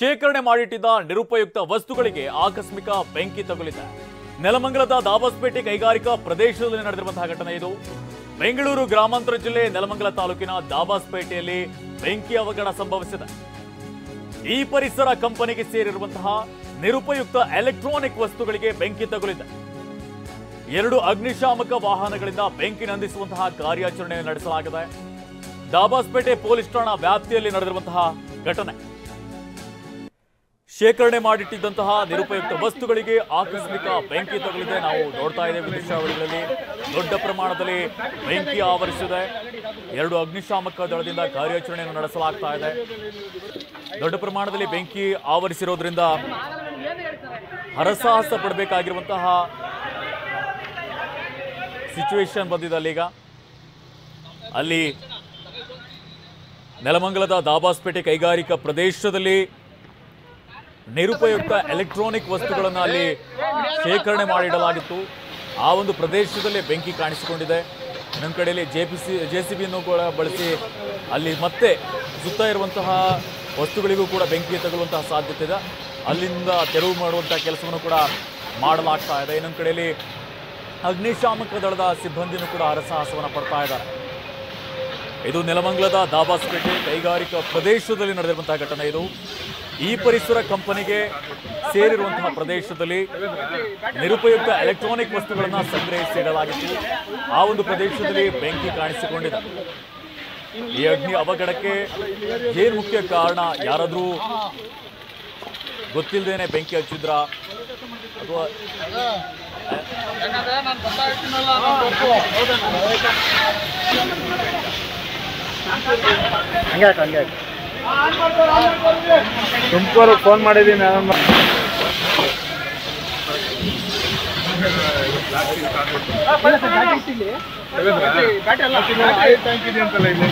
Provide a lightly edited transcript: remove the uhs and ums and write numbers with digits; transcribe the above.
ಶೇಖರಣೆ ಮಾಡಿಟ್ಟಿದ್ದ ನಿರುಪಯುಕ್ತ ವಸ್ತುಗಳಿಗೆ ಆಕಸ್ಮಿಕ ಬೆಂಕಿ ತಗುಲಿದೆ. ನೆಲಮಂಗಲದ ದಾಬಸ್ಪೇಟೆ ಕೈಗಾರಿಕಾ ಪ್ರದೇಶದಲ್ಲಿ ನಡೆದಿರುವಂತಹ ಘಟನೆ ಇದು. ಬೆಂಗಳೂರು ಗ್ರಾಮಾಂತರ ಜಿಲ್ಲೆ ನೆಲಮಂಗಲ ತಾಲೂಕಿನ ದಾಬಸ್ಪೇಟೆಯಲ್ಲಿ ಬೆಂಕಿ ಅವಘಡ ಸಂಭವಿಸಿದೆ. ಈ ಪರಿಸರ ಕಂಪನಿಗೆ ಸೇರಿರುವಂತಹ ನಿರುಪಯುಕ್ತ ಎಲೆಕ್ಟ್ರಾನಿಕ್ ವಸ್ತುಗಳಿಗೆ ಬೆಂಕಿ ತಗುಲಿದೆ. 2 ಅಗ್ನಿಶಾಮಕ ವಾಹನಗಳಿಂದ ಬೆಂಕಿ ನಂದಿಸುವಂತಹ ಕಾರ್ಯಾಚರಣೆ ನಡೆಸಲಾಗಿದೆ. ದಾಬಸ್ಪೇಟೆ ಪೊಲೀಸ್ ಠಾಣಾ ವ್ಯಾಪ್ತಿಯಲ್ಲಿ ನಡೆದಿರುವಂತಹ ಘಟನೆ. ಶೇಖರಣೆ ಮಾಡಿಟ್ಟಿದ್ದಂತಹ ನಿರುಪಯುಕ್ತ ವಸ್ತುಗಳಿಗೆ ಆಕಸ್ಮಿಕ ಬೆಂಕಿ ತಗುಲಿದೆ. ನಾವು ನೋಡ್ತಾ ಇದ್ದೇವೆ ದೃಶ್ಯಾವಳಿಗಳಲ್ಲಿ ದೊಡ್ಡ ಪ್ರಮಾಣದಲ್ಲಿ ಬೆಂಕಿ ಆವರಿಸಿದೆ. 2 ಅಗ್ನಿಶಾಮಕ ದಳದಿಂದ ಕಾರ್ಯಾಚರಣೆಯನ್ನು ನಡೆಸಲಾಗ್ತಾ ಇದೆ. ದೊಡ್ಡ ಪ್ರಮಾಣದಲ್ಲಿ ಬೆಂಕಿ ಆವರಿಸಿರೋದ್ರಿಂದ ಹರಸಾಹಸ ಪಡಬೇಕಾಗಿರುವಂತಹ ಸಿಚುವೇಶನ್ ಬಂದಿದೆ ಅಲ್ಲೀಗ. ಅಲ್ಲಿ ನೆಲಮಂಗಲದ ದಾಬಸ್ಪೇಟೆ ಕೈಗಾರಿಕಾ ಪ್ರದೇಶದಲ್ಲಿ ನಿರುಪಯುಕ್ತ ಎಲೆಕ್ಟ್ರಾನಿಕ್ ವಸ್ತುಗಳನ್ನು ಅಲ್ಲಿ ಶೇಖರಣೆ ಮಾಡಿಡಲಾಗಿತ್ತು. ಆ ಒಂದು ಪ್ರದೇಶದಲ್ಲಿ ಬೆಂಕಿ ಕಾಣಿಸಿಕೊಂಡಿದೆ. ಇನ್ನೊಂದು ಕಡೆಯಲ್ಲಿ ಜೆಸಿಬಿಯನ್ನು ಕೂಡ ಬಳಸಿ ಅಲ್ಲಿ ಮತ್ತೆ ಸುತ್ತ ಇರುವಂತಹ ವಸ್ತುಗಳಿಗೂ ಕೂಡ ಬೆಂಕಿ ತಗುಲುವಂತಹ ಸಾಧ್ಯತೆ ಇದೆ. ಅಲ್ಲಿಂದ ತೆರವು ಮಾಡುವಂತಹ ಕೆಲಸವನ್ನು ಕೂಡ ಮಾಡಲಾಗ್ತಾ ಇದೆ. ಇನ್ನೊಂದು ಕಡೆಯಲ್ಲಿ ಅಗ್ನಿಶಾಮಕ ದಳದ ಸಿಬ್ಬಂದಿನೂ ಕೂಡ ಹರಸಾಹಸವನ್ನು ಪಡ್ತಾ ಇದ್ದಾರೆ. ಇದು ನೆಲಮಂಗಲದ ದಾಬಸ್ಪೇಟೆ ಕೈಗಾರಿಕಾ ಪ್ರದೇಶದಲ್ಲಿ ನಡೆದಿರುವಂತಹ ಘಟನೆ ಇದು. ಈ ಪರಿಸರ ಕಂಪನಿಗೆ ಸೇರಿರುವಂತಹ ಪ್ರದೇಶದಲ್ಲಿ ನಿರುಪಯುಕ್ತ ಎಲೆಕ್ಟ್ರಾನಿಕ್ ವಸ್ತುಗಳನ್ನು ಸಂಗ್ರಹಿಸಿಡಲಾಗಿತ್ತು. ಆ ಒಂದು ಪ್ರದೇಶದಲ್ಲಿ ಬೆಂಕಿ ಕಾಣಿಸಿಕೊಂಡಿದೆ. ಈ ಅಗ್ನಿ ಅವಘಡಕ್ಕೆ ಏನು ಮುಖ್ಯ ಕಾರಣ? ಯಾರಾದರೂ ಗೊತ್ತಿಲ್ಲದೇನೆ ಬೆಂಕಿ ಹಚ್ಚಿದ್ರ ಅಥವಾ ತುಮಕೂರು ಫೋನ್ ಮಾಡಿದ್ದೀನಿ. ಅಂತಲ್ಲ ಇಲ್ಲಿ